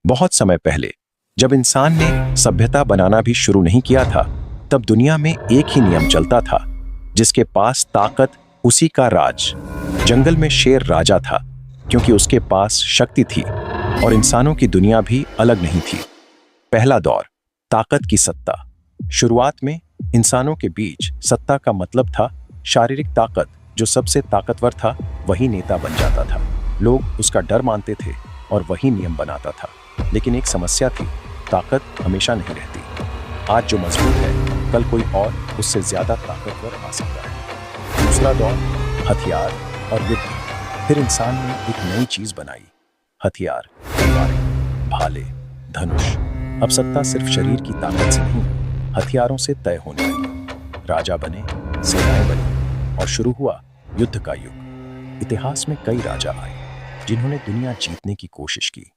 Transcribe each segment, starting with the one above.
बहुत समय पहले जब इंसान ने सभ्यता बनाना भी शुरू नहीं किया था, तब दुनिया में एक ही नियम चलता था, जिसके पास ताकत उसी का राज। जंगल में शेर राजा था, क्योंकि उसके पास शक्ति थी और इंसानों की दुनिया भी अलग नहीं थी। पहला दौर, ताकत की सत्ता। शुरुआत में इंसानों के बीच सत्ता का मतलब था शारीरिक ताकत। जो सबसे ताकतवर था वही नेता बन जाता था। लोग उसका डर मानते थे और वही नियम बनाता था। लेकिन एक समस्या थी, ताकत हमेशा नहीं रहती। आज जो मजबूत है, कल कोई और उससे ज्यादा ताकतवर आ सकता है। दूसरा दौर, हथियार और युद्ध। फिर इंसान ने एक नई चीज बनाई, हथियार, तलवारें, भाले, धनुष। अब सत्ता सिर्फ शरीर की ताकत से नहीं, हथियारों से तय होने लगी। राजा बने, सेनाएं बनी और शुरू हुआ युद्ध का युग। इतिहास में कई राजा आए जिन्होंने दुनिया जीतने की कोशिश की,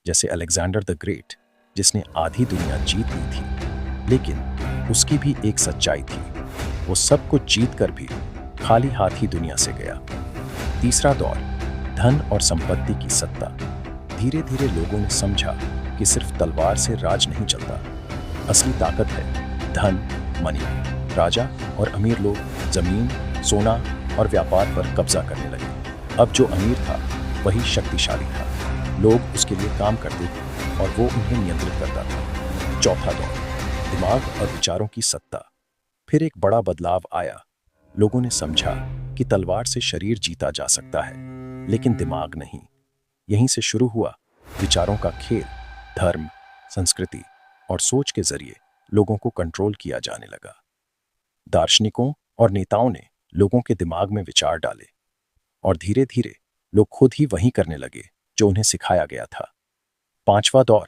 जैसे अलेक्जेंडर द ग्रेट, जिसने आधी दुनिया जीत ली थी। लेकिन उसकी भी एक सच्चाई थी, वो सब कुछ जीत कर भी खाली हाथ ही दुनिया से गया। तीसरा दौर, धन और संपत्ति की सत्ता। धीरे धीरे लोगों ने समझा कि सिर्फ तलवार से राज नहीं चलता, असली ताकत है धन, मनी। राजा और अमीर लोग जमीन, सोना और व्यापार पर कब्जा करने लगे। अब जो अमीर था वही शक्तिशाली था, लोग उसके लिए काम करते थे और वो उन्हें नियंत्रित करता था। चौथा दौर, दिमाग और विचारों की सत्ता। फिर एक बड़ा बदलाव आया। लोगों ने समझा कि तलवार से शरीर जीता जा सकता है, लेकिन दिमाग नहीं। यहीं से शुरू हुआ विचारों का खेल। धर्म, संस्कृति और सोच के जरिए लोगों को कंट्रोल किया जाने लगा। दार्शनिकों और नेताओं ने लोगों के दिमाग में विचार डाले और धीरे धीरे लोग खुद ही वही करने लगे जो उन्हें सिखाया गया था। पांचवा दौर,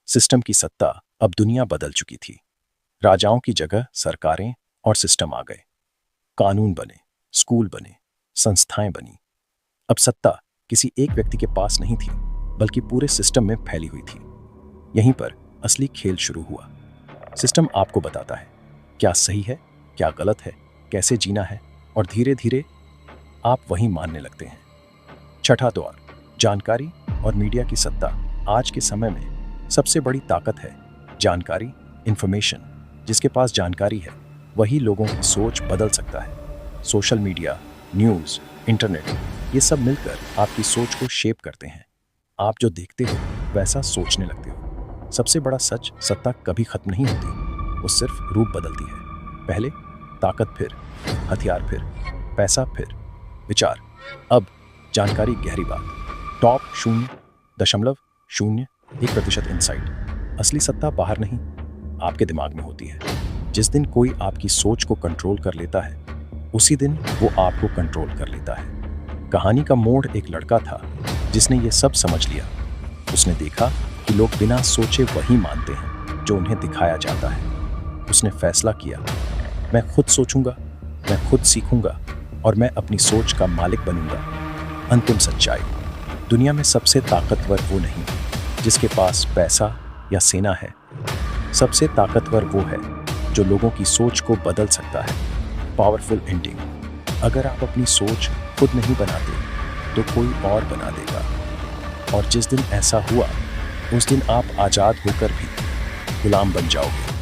सिस्टम की सत्ता। अब दुनिया बदल चुकी थी। राजाओं की जगह सरकारें और सिस्टम आ गए। कानून बने, स्कूल बने, संस्थाएं बनी। अब सत्ता किसी एक व्यक्ति के पास नहीं थी, बल्कि पूरे सिस्टम में फैली हुई थी। यहीं पर असली खेल शुरू हुआ। सिस्टम आपको बताता है क्या सही है, क्या गलत है, कैसे जीना है, और धीरे धीरे आप वही मानने लगते हैं। छठा दौर, जानकारी और मीडिया की सत्ता। आज के समय में सबसे बड़ी ताकत है जानकारी, इंफॉर्मेशन। जिसके पास जानकारी है वही लोगों की सोच बदल सकता है। सोशल मीडिया, न्यूज़, इंटरनेट, ये सब मिलकर आपकी सोच को शेप करते हैं। आप जो देखते हो वैसा सोचने लगते हो। सबसे बड़ा सच, सत्ता कभी खत्म नहीं होती, वो सिर्फ रूप बदलती है। पहले ताकत, फिर हथियार, फिर पैसा, फिर विचार। अब जानकारी, गहरी बात। Top 0.01% insight. असली सत्ता बाहर नहीं, आपके दिमाग में होती है। जिस दिन कोई आपकी सोच को कंट्रोल कर लेता है, उसी दिन वो आपको कंट्रोल कर लेता है। कहानी का मोड़, एक लड़का था जिसने ये सब समझ लिया। उसने देखा कि लोग बिना सोचे वही मानते हैं जो उन्हें दिखाया जाता है। उसने फैसला किया, मैं खुद सोचूंगा, मैं खुद सीखूंगा और मैं अपनी सोच का मालिक बनूंगा। अंतिम सच्चाई, दुनिया में सबसे ताकतवर वो नहीं जिसके पास पैसा या सेना है। सबसे ताकतवर वो है जो लोगों की सोच को बदल सकता है। पावरफुल एंडिंग, अगर आप अपनी सोच खुद नहीं बनाते तो कोई और बना देगा। और जिस दिन ऐसा हुआ, उस दिन आप आज़ाद होकर भी गुलाम बन जाओगे।